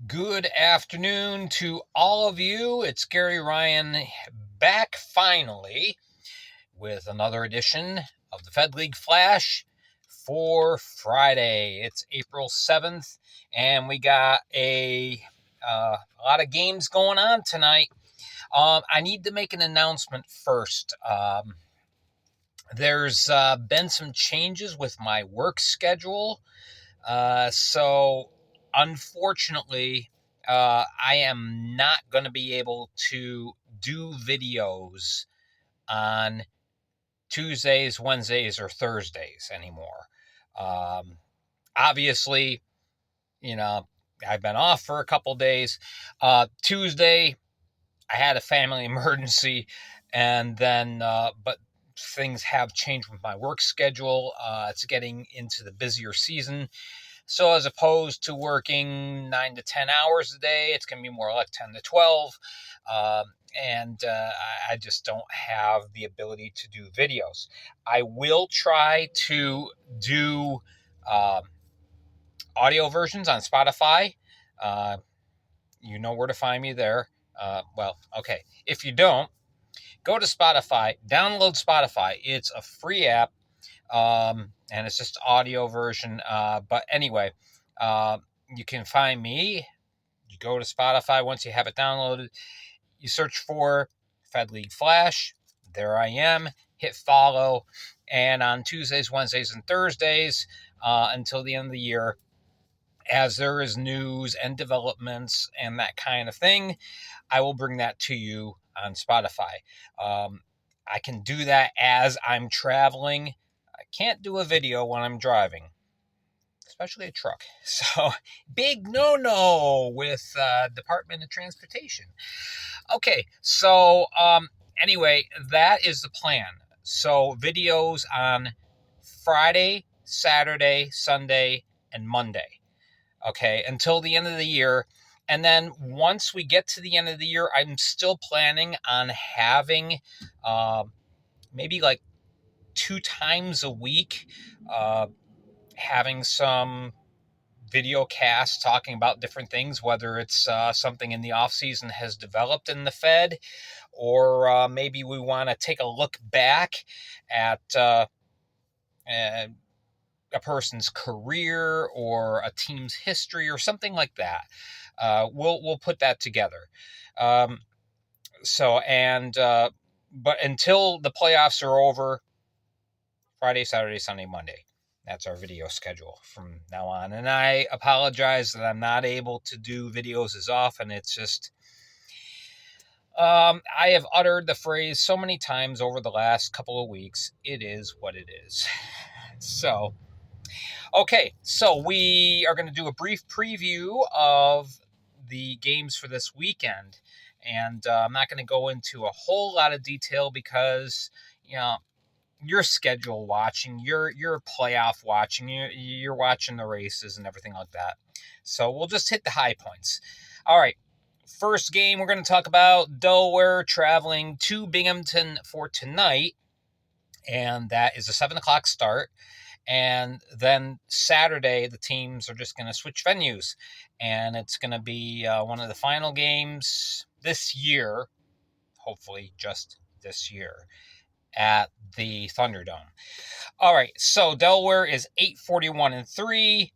Good afternoon to all of you. It's Gary Ryan back finally with another edition of the Fed League Flash for Friday. It's April 7th, and we got a lot of games going on tonight. I need to make an announcement first. There's been some changes with my work schedule. So unfortunately, I am not going to be able to do videos on Tuesdays, Wednesdays, or Thursdays anymore. Um, Obviously, you know, I've been off for a couple days. Tuesday, I had a family emergency, and then, but things have changed with my work schedule. It's getting into the busier season. So as opposed to working 9 to 10 hours a day, it's going to be more like 10 to 12. And I just don't have the ability to do videos. I will try to do uh, audio versions on Spotify. Uh, you know where to find me there. Okay. If you don't, go to Spotify, download Spotify. It's a free app, and it's just audio version. But anyway, uh, you can find me. You go to Spotify once you have it downloaded. You search for Fed League Flash. There I am. Hit follow. And on Tuesdays, Wednesdays, and Thursdays until the end of the year, as there is news and developments and that kind of thing, I will bring that to you on Spotify. I can do that as I'm traveling. I can't do a video when I'm driving, especially a truck. So, big no with Department of Transportation. Okay, so anyway, that is the plan. So, videos on Friday, Saturday, Sunday, and Monday. Okay, until the end of the year. And then once we get to the end of the year, I'm still planning on having maybe like 2 times a week, uh, having some video casts talking about different things, whether it's something in the off season has developed in the Fed, or maybe we want to take a look back at a person's career or a team's history or something like that. We'll put that together. Um, but until the playoffs are over, Friday, Saturday, Sunday, Monday. That's our video schedule from now on. And I apologize that I'm not able to do videos as often. It's just, I have uttered the phrase so many times over the last couple of weeks. It is what it is. So, okay. So we are going to do a brief preview of the games for this weekend. And I'm not going to go into a whole lot of detail because, you know, you're schedule watching, you're playoff watching, you're watching the races and everything like that. So we'll just hit the high points. All right. First game we're going to talk about Delaware traveling to Binghamton for tonight, and that is a 7 o'clock start. And then Saturday, the teams are just going to switch venues, and it's going to be one of the final games this year, hopefully just this year, at the Thunderdome. All right, so Delaware is 8-41-3,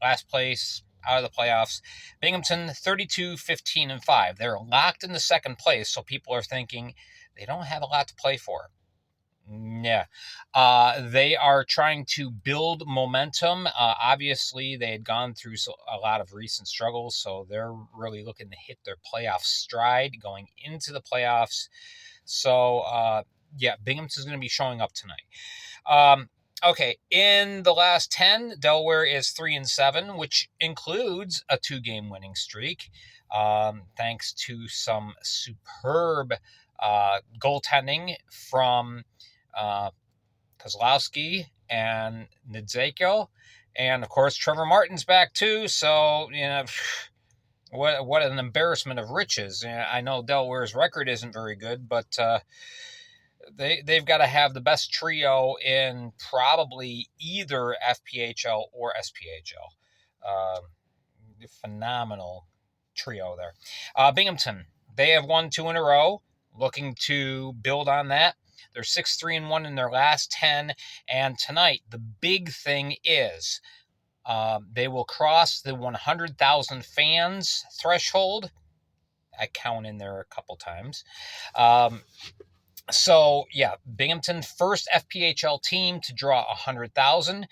last place out of the playoffs. Binghamton 32-15-5. They're locked in the second place, so people are thinking they don't have a lot to play for. Yeah. They are trying to build momentum. Obviously, they had gone through a lot of recent struggles, so they're really looking to hit their playoff stride going into the playoffs. So, yeah, Binghamton's going to be showing up tonight. Okay, in the last 10, Delaware is 3-7, which includes a 2-game winning streak, thanks to some superb goaltending from Kozlowski and Nidzeko. And of course, Trevor Martin's back too. So, what an embarrassment of riches. I know Delaware's record isn't very good, but they've got to have the best trio in probably either FPHL or SPHL. phenomenal trio there. Binghamton, they have won 2 in a row, looking to build on that. They're 6-3-1 in their last 10. And tonight, the big thing is they will cross the 100,000 fans threshold. I count in there a couple times. So yeah, Binghamton, first FPHL team to draw 100,000.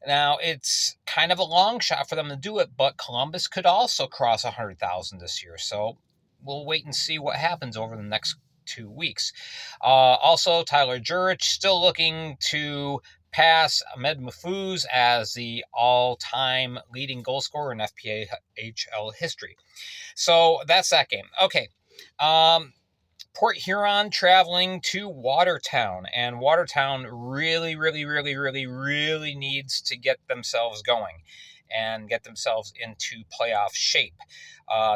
Now it's kind of a long shot for them to do it, but Columbus could also cross 100,000 this year. So we'll wait and see what happens over the next 2 weeks. Also, Tyler Jurich still looking to pass Ahmed Mahfouz as the all-time leading goal scorer in FPHL history. So that's that game. Okay. Port Huron traveling to Watertown, and Watertown really needs to get themselves going and get themselves into playoff shape.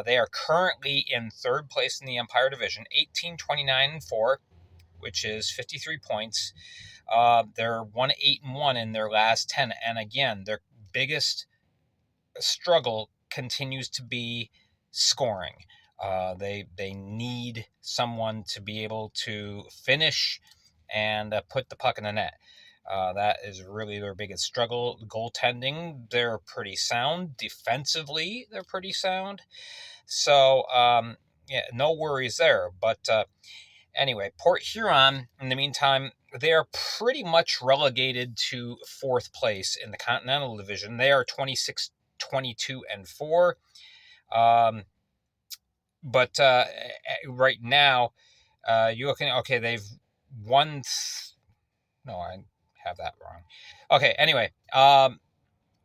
They are currently in third place in the Empire Division, 18-29-4, which is 53 points. They're 1-8-1 in their last 10, and again, their biggest struggle continues to be scoring. They need someone to be able to finish and put the puck in the net. That is really their biggest struggle. Goaltending, they're pretty sound. Defensively, they're pretty sound. So, yeah, no worries there. But anyway, Port Huron, in the meantime, they are pretty much relegated to fourth place in the Continental Division. They are 26-22-4. But right now, you looking okay? They've won. No, I have that wrong. Okay. Anyway,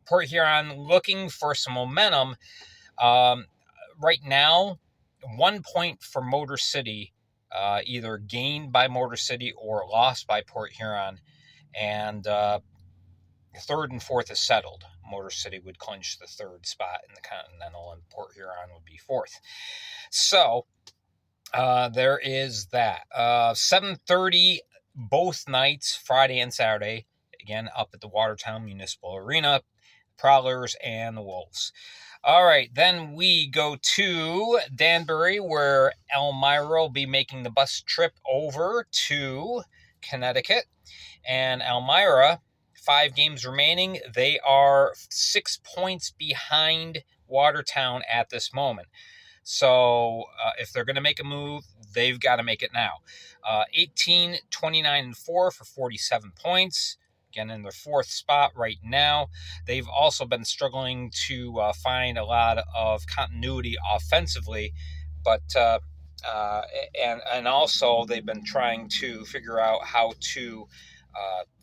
Port Huron looking for some momentum. Right now, 1 point for Motor City, either gained by Motor City or lost by Port Huron, and third and fourth is settled. Motor City would clinch the third spot in the Continental, and Port Huron would be fourth. So there is that. 7:30 both nights, Friday and Saturday, again up at the Watertown Municipal Arena, Prowlers and the Wolves. All right, then we go to Danbury, where Elmira will be making the bus trip over to Connecticut. And Elmira, 5 games remaining, they are 6 points behind Watertown at this moment. So if they're going to make a move, they've got to make it now. 18-29-4 for 47 points. Again, in their fourth spot right now. They've also been struggling to find a lot of continuity offensively, but and also they've been trying to figure out how to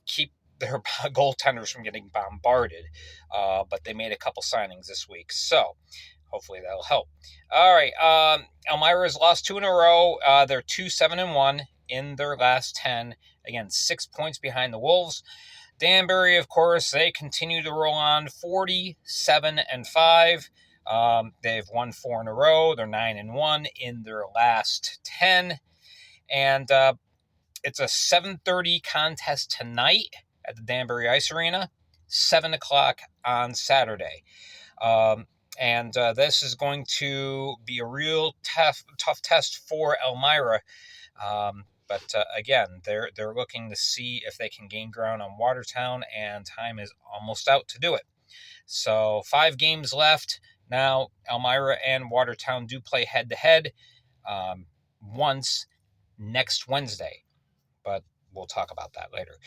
keep their goaltenders from getting bombarded. But they made a couple signings this week, so hopefully that'll help. All right, Elmira's lost 2 in a row. They're 2-7-1 in their last 10. Again, 6 points behind the Wolves. Danbury, of course, they continue to roll on, 47-5. They've won 4 in a row. They're 9-1 in their last 10. And it's a 7:30 contest tonight at the Danbury Ice Arena, 7 o'clock on Saturday. And this is going to be a real tough test for Elmira. But again, they're looking to see if they can gain ground on Watertown, and time is almost out to do it. So 5 games left. Now, Elmira and Watertown do play head-to-head once next Wednesday. But we'll talk about that later.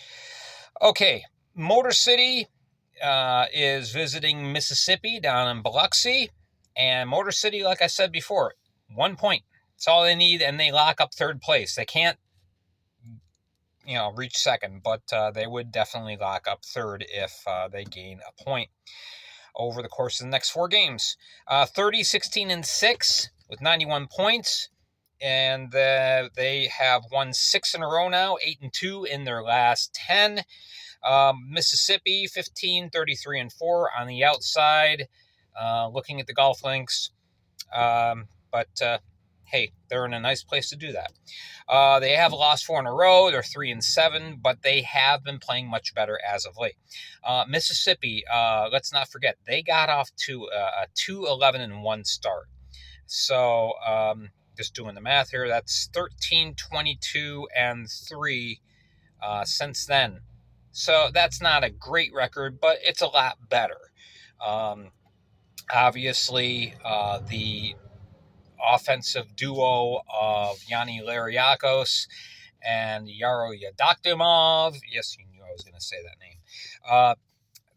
Okay, Motor City is visiting Mississippi down in Biloxi. And Motor City, like I said before, 1 point. That's all they need, and they lock up third place. They can't reach second, but they would definitely lock up third if they gain a point over the course of the next 4 games. 30-16-6 with 91 points, and they have won 6 in a row now, 8-2 in their last 10. Mississippi, 15-33-4 on the outside, looking at the golf links. But hey, they're in a nice place to do that. They have lost 4 in a row. They're 3-7, but they have been playing much better as of late. Mississippi, let's not forget, they got off to a 2-11-1 start. So just doing the math here, that's 13-22-3 since then. So that's not a great record, but it's a lot better. Obviously, the offensive duo of Yanni Lariakos and Yaro Yadaktimov, yes, you knew I was going to say that name,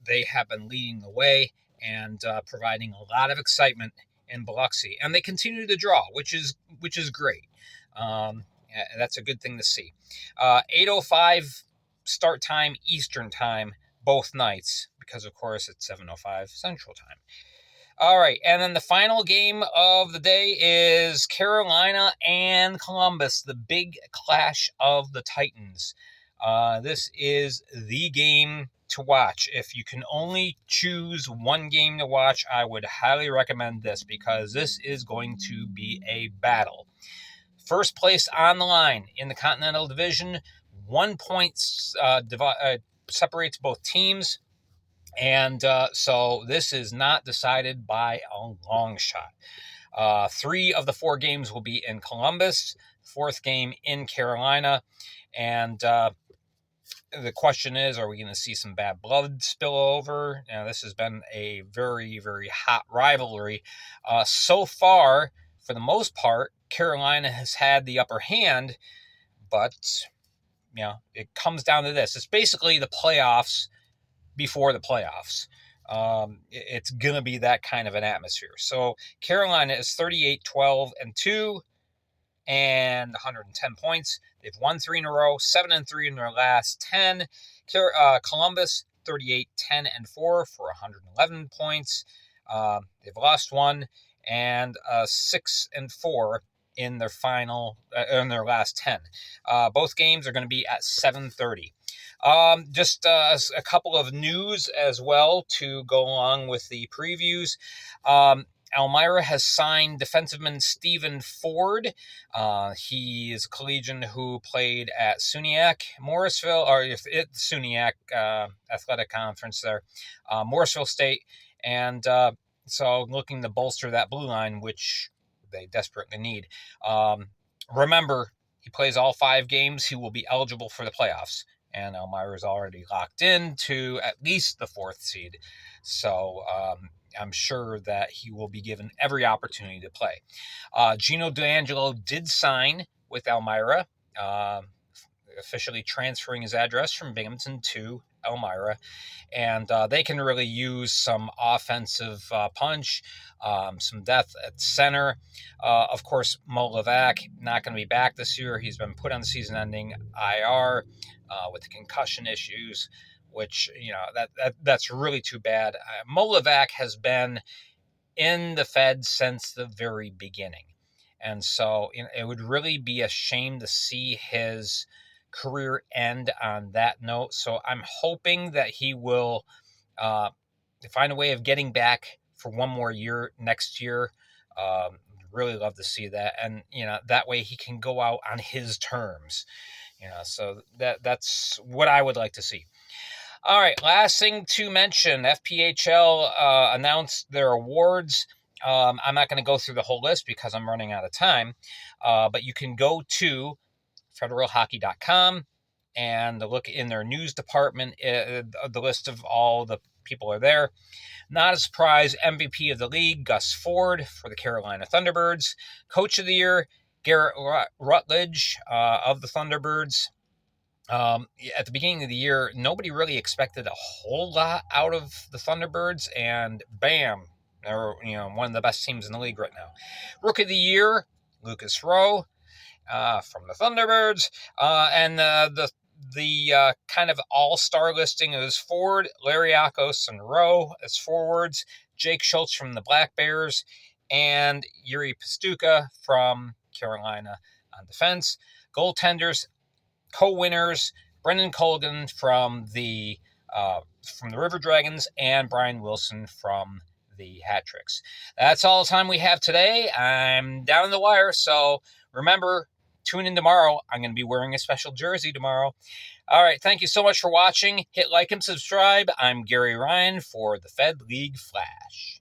they have been leading the way and providing a lot of excitement in Biloxi. And they continue to draw, which is great. That's a good thing to see. 8:05 start time Eastern time, both nights, because of course it's 7:05 Central time. All right, and then the final game of the day is Carolina and Columbus, the big clash of the Titans. This is the game to watch. If you can only choose one game to watch, I would highly recommend this because this is going to be a battle. First place on the line in the Continental Division, 1 point separates both teams. And so this is not decided by a long shot. 3 of the 4 games will be in Columbus, 4th game in Carolina. And the question is, are we going to see some bad blood spill over? This has been a very, very hot rivalry. So far, for the most part, Carolina has had the upper hand, but it comes down to this. It's basically the playoffs before the playoffs. It's going to be that kind of an atmosphere. So Carolina is 38-12-2 and 110 points. They've won 3 in a row, 7-3 in their last 10. Columbus 38-10-4 for 111 points. They've lost 1 and 6-4 in their last 10. Both games are going to be at 7:30. Just a couple of news as well to go along with the previews. Elmira has signed defenseman Stephen Ford. He is a collegian who played at SUNYAC, Morrisville, or SUNYAC Athletic Conference there, Morrisville State. And so looking to bolster that blue line, which they desperately need. Remember, he plays all 5 games. He will be eligible for the playoffs. And Elmira is already locked in to at least the 4th seed. So I'm sure that he will be given every opportunity to play. Gino D'Angelo did sign with Elmira, officially transferring his address from Binghamton to Elmira. And they can really use some offensive punch, some depth at center. Of course, Levac not going to be back this year. He's been put on the season-ending IR with the concussion issues, which that's really too bad. Levac has been in the Fed since the very beginning, and so it would really be a shame to see his career end on that note. So I'm hoping that he will find a way of getting back for one more year next year. Really love to see that, and that way he can go out on his terms. So that's what I would like to see. All right, last thing to mention, FPHL announced their awards. I'm not going to go through the whole list because I'm running out of time, but you can go to federalhockey.com and look in their news department. The list of all the people are there. Not a surprise, MVP of the league, Gus Ford for the Carolina Thunderbirds. Coach of the year, Garrett Rutledge of the Thunderbirds. At the beginning of the year, nobody really expected a whole lot out of the Thunderbirds, and bam, they're one of the best teams in the league right now. Rookie of the year, Lucas Rowe from the Thunderbirds, and the kind of all-star listing is Ford, Lariakos, and Rowe as forwards, Jake Schultz from the Black Bears, and Yuri Pastuka from Carolina on defense. Goaltenders, co-winners, Brendan Colgan from the River Dragons and Brian Wilson from the hat tricks. That's all the time we have today. I'm down in the wire, so remember, tune in tomorrow. I'm going to be wearing a special jersey tomorrow. All right, thank you so much for watching. Hit like and subscribe. I'm Gary Ryan for the Fed League Flash.